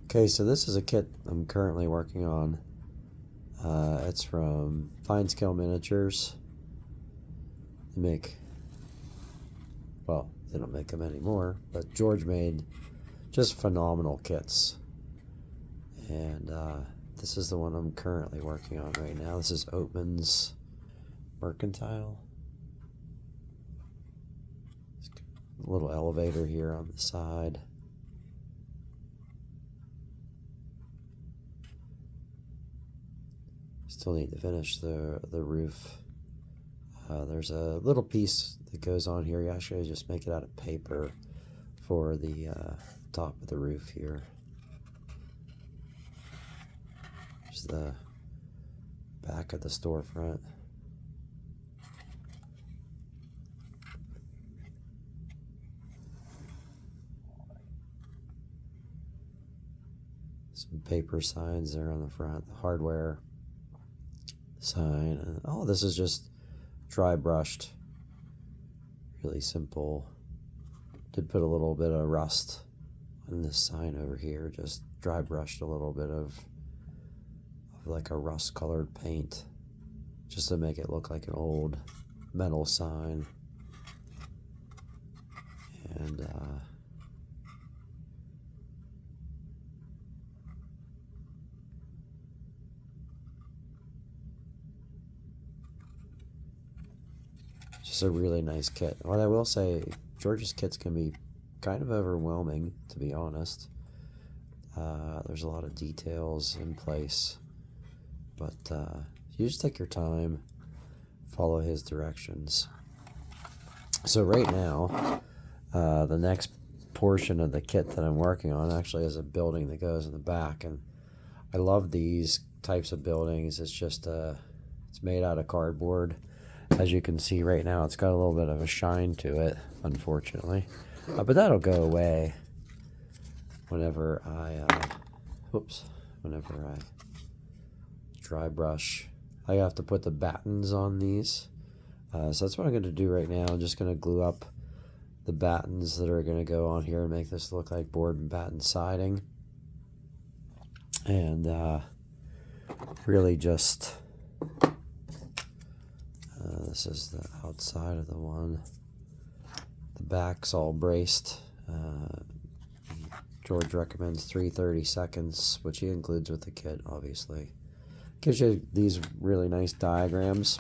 Okay, so this is a kit I'm currently working on. It's from Fine Scale Miniatures. They make, well, they don't make them anymore, but George made just phenomenal kits. And this is the one I'm currently working on right now. This is Oatman's Mercantile. A little elevator here on the side. Still need to finish the roof. There's a little piece that goes on here. You actually just make it out of paper for the top of the roof here. There's the back of the storefront. Some paper signs there on the front, the hardware sign. And all this is just dry brushed, really simple. Did put a little bit of rust on this sign over here, just dry brushed a little bit of like a rust colored paint just to make it look like an old metal sign. And just a really nice kit. What I will say, George's kits can be kind of overwhelming, to be honest. There's a lot of details in place, but you just take your time, follow his directions. So right now, the next portion of the kit that I'm working on actually is a building that goes in the back, and I love these types of buildings. It's just it's made out of cardboard. As you can see right now, it's got a little bit of a shine to it, unfortunately, but that'll go away whenever I dry brush. I have to put the battens on these, so that's what I'm going to do right now. I'm just going to glue up the battens that are going to go on here and make this look like board and batten siding, and really just this is the outside of the one. The back's all braced. George recommends 330 seconds, which he includes with the kit, obviously. Gives you these really nice diagrams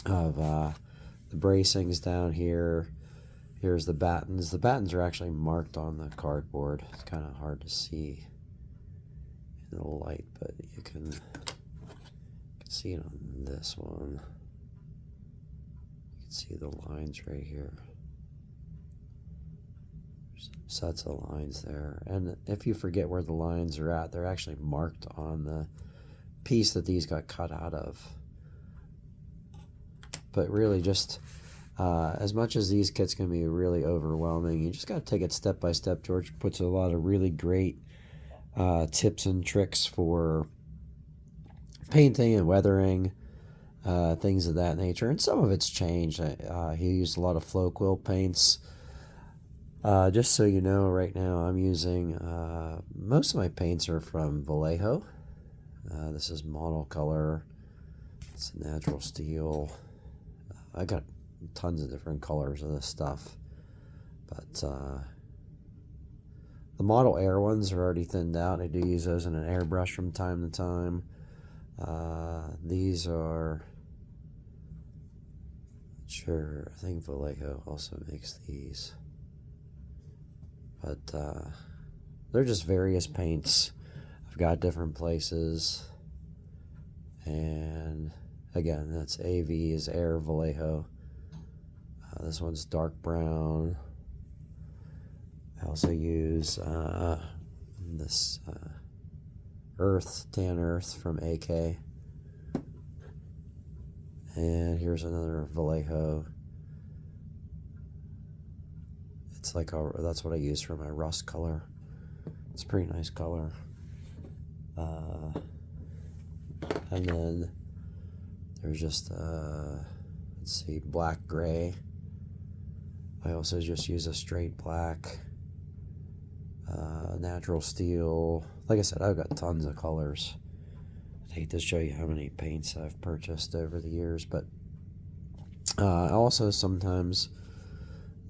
of the bracings down here. Here's the battens. The battens are actually marked on the cardboard. It's kind of hard to see in the light, but you can see it on this one. You can see the lines right here. Sets of lines there, and if you forget where the lines are at, they're actually marked on the piece that these got cut out of. But really, just as much as these kits can be really overwhelming, you just got to take it step by step. George puts a lot of really great tips and tricks for painting and weathering, things of that nature, and some of it's changed. He used a lot of flow quill paints. Just so you know, right now I'm using, most of my paints are from Vallejo. This is monocolor. It's natural steel. I got tons of different colors of this stuff. But the Model Air ones are already thinned out. I do use those in an airbrush from time to time. These are, sure, I think Vallejo also makes these. But they're just various paints. I've got different places. And again, that's AV is Air Vallejo. This one's dark brown. I also use this Tan Earth from AK. And here's another Vallejo. It's like that's what I use for my rust color. It's a pretty nice color. And then there's just let's see, black gray. I also just use a straight black. natural steel. Like I said, I've got tons of colors. I'd hate to show you how many paints I've purchased over the years, but also sometimes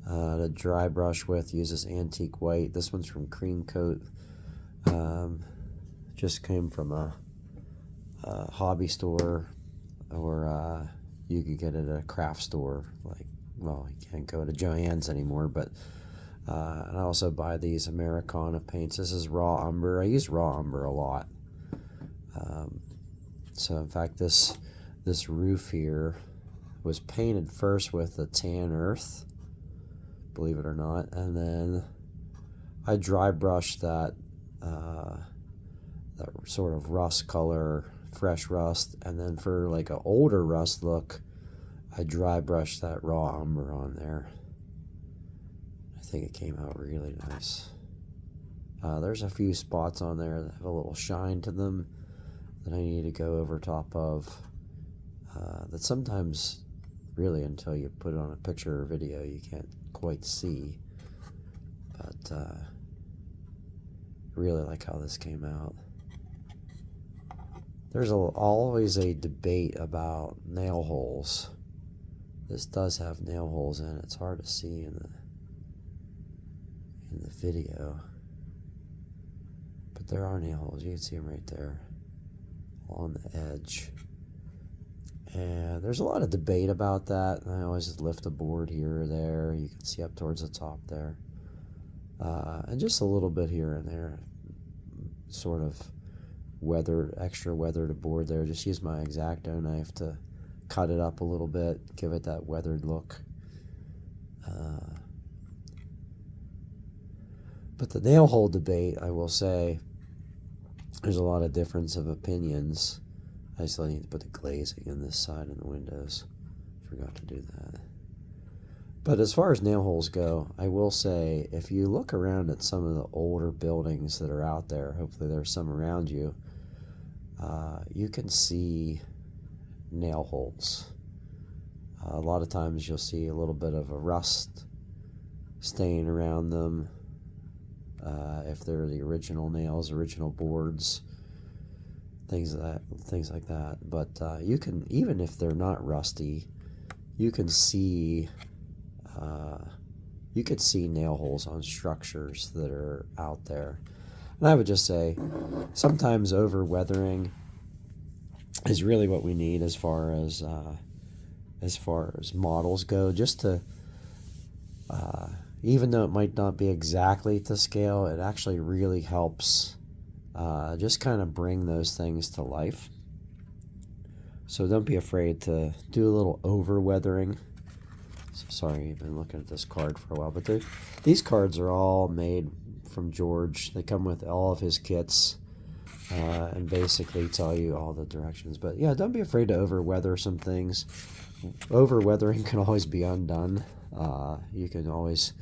the dry brush with uses antique white. This one's from Cream Coat. Just came from a hobby store, or you could get it at a craft store. Like, well, you can't go to Joann's anymore, but and I also buy these Americana paints. This is raw umber. I use raw umber a lot. So in fact, this roof here was painted first with the tan earth, believe it or not, and then I dry brushed that that sort of rust color, fresh rust, and then for like an older rust look, I dry brushed that raw umber on there. I think it came out really nice. There's a few spots on there that have a little shine to them that I need to go over top of. That sometimes, really, until you put it on a picture or video, you can't quite see. But really like how this came out. There's always a debate about nail holes. This does have nail holes in it. It's hard to see in the video, but there are nail holes. You can see them right there on the edge. And there's a lot of debate about that. I always just lift a board here or there. You can see up towards the top there. And just a little bit here and there. Sort of extra weathered a board there. Just use my X-Acto knife to cut it up a little bit, give it that weathered look. But the nail hole debate, I will say, there's a lot of difference of opinions. I still need to put the glazing in this side of the windows. Forgot to do that. But as far as nail holes go, I will say, if you look around at some of the older buildings that are out there, hopefully there's some around you, you can see nail holes. A lot of times you'll see a little bit of a rust stain around them. If they're the original nails, original boards, things like that. But you can, even if they're not rusty, you can see you could see nail holes on structures that are out there. And I would just say, sometimes over weathering is really what we need as far as models go. Just to, even though it might not be exactly to scale, it actually really helps just kind of bring those things to life. So don't be afraid to do a little over weathering. So sorry, you've been looking at this card for a while, but these cards are all made from George. They come with all of his kits and basically tell you all the directions. But yeah, don't be afraid to over weather some things. Over weathering can always be undone. You can always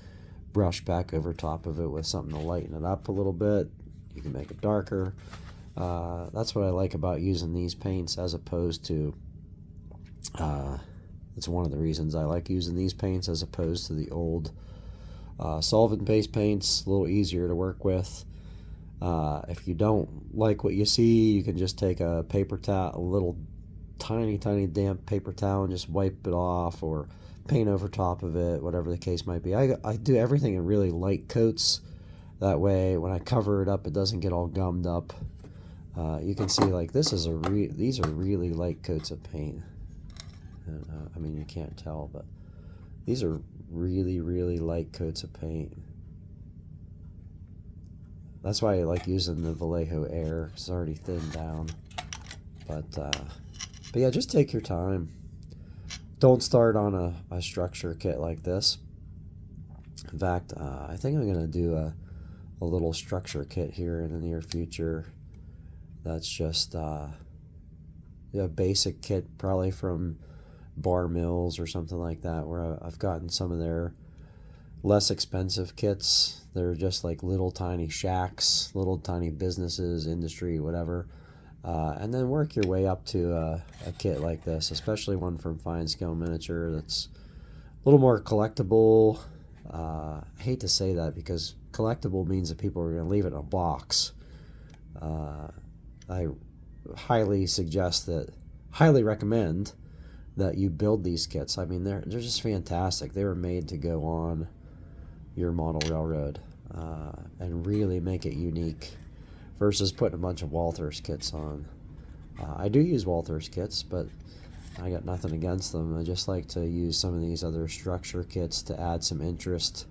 brush back over top of it with something to lighten it up a little bit. You can make it darker. That's what I like about using these paints as opposed to it's one of the reasons I like using these paints as opposed to the old solvent-based paints. A little easier to work with. If you don't like what you see, you can just take a paper towel, a little tiny damp paper towel, and just wipe it off, or paint over top of it, whatever the case might be. I do everything in really light coats. That way, when I cover it up, it doesn't get all gummed up. You can see, like, these are really light coats of paint. And, I mean, you can't tell, but these are really light coats of paint. That's why I like using the Vallejo Air. It's already thinned down. But yeah, just take your time. Don't start on a structure kit like this. In fact, I think I'm going to do a little structure kit here in the near future. That's just a basic kit, probably from Bar Mills or something like that, where I've gotten some of their less expensive kits. They're just like little tiny shacks, little tiny businesses, industry, whatever. And then work your way up to a kit like this, especially one from Fine Scale Miniature that's a little more collectible, I hate to say that because collectible means that people are going to leave it in a box. I highly recommend that you build these kits. I mean, they're just fantastic. They were made to go on your model railroad and really make it unique versus putting a bunch of Walthers kits on. I do use Walthers kits, but I got nothing against them. I just like to use some of these other structure kits to add some interest.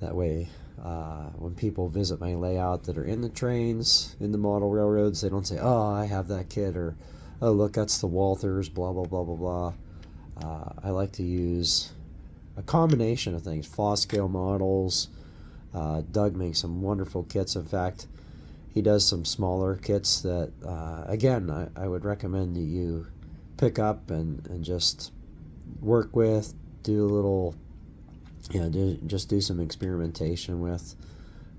That way, when people visit my layout that are in the trains, in the model railroads, they don't say, oh, I have that kit, or, oh, look, that's the Walthers, blah, blah, blah, blah, blah. I like to use a combination of things, scale models. Doug makes some wonderful kits. In fact, he does some smaller kits that, again, I would recommend that you pick up and just work with, do a little, just do some experimentation with.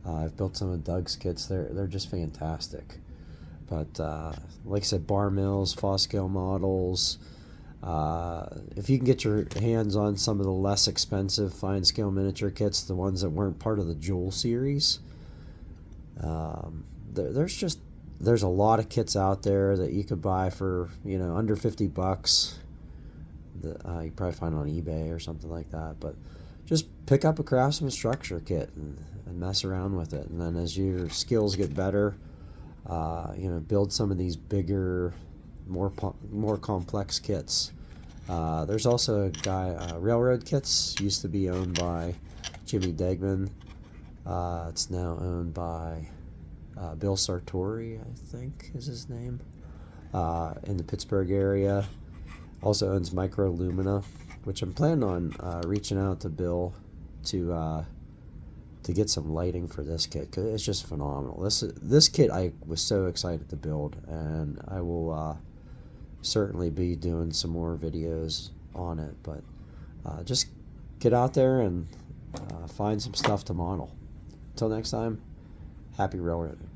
I've built some of Doug's kits. They're just fantastic. But like I said, bar mills, scale models. If you can get your hands on some of the less expensive fine scale miniature kits, the ones that weren't part of the Jewel series, there's a lot of kits out there that you could buy for under $50 that you probably find on eBay or something like that. But just pick up a Craftsman structure kit and mess around with it, and then as your skills get better, build some of these bigger, more complex kits. There's also a guy, Railroad Kits used to be owned by Jimmy Degman. It's now owned by Bill Sartori, I think is his name, in the Pittsburgh area. Also owns Micro Lumina, which I'm planning on reaching out to Bill to get some lighting for this kit, because it's just phenomenal. This kit I was so excited to build, and I will certainly be doing some more videos on it. But just get out there and find some stuff to model. Until next time, happy railroading.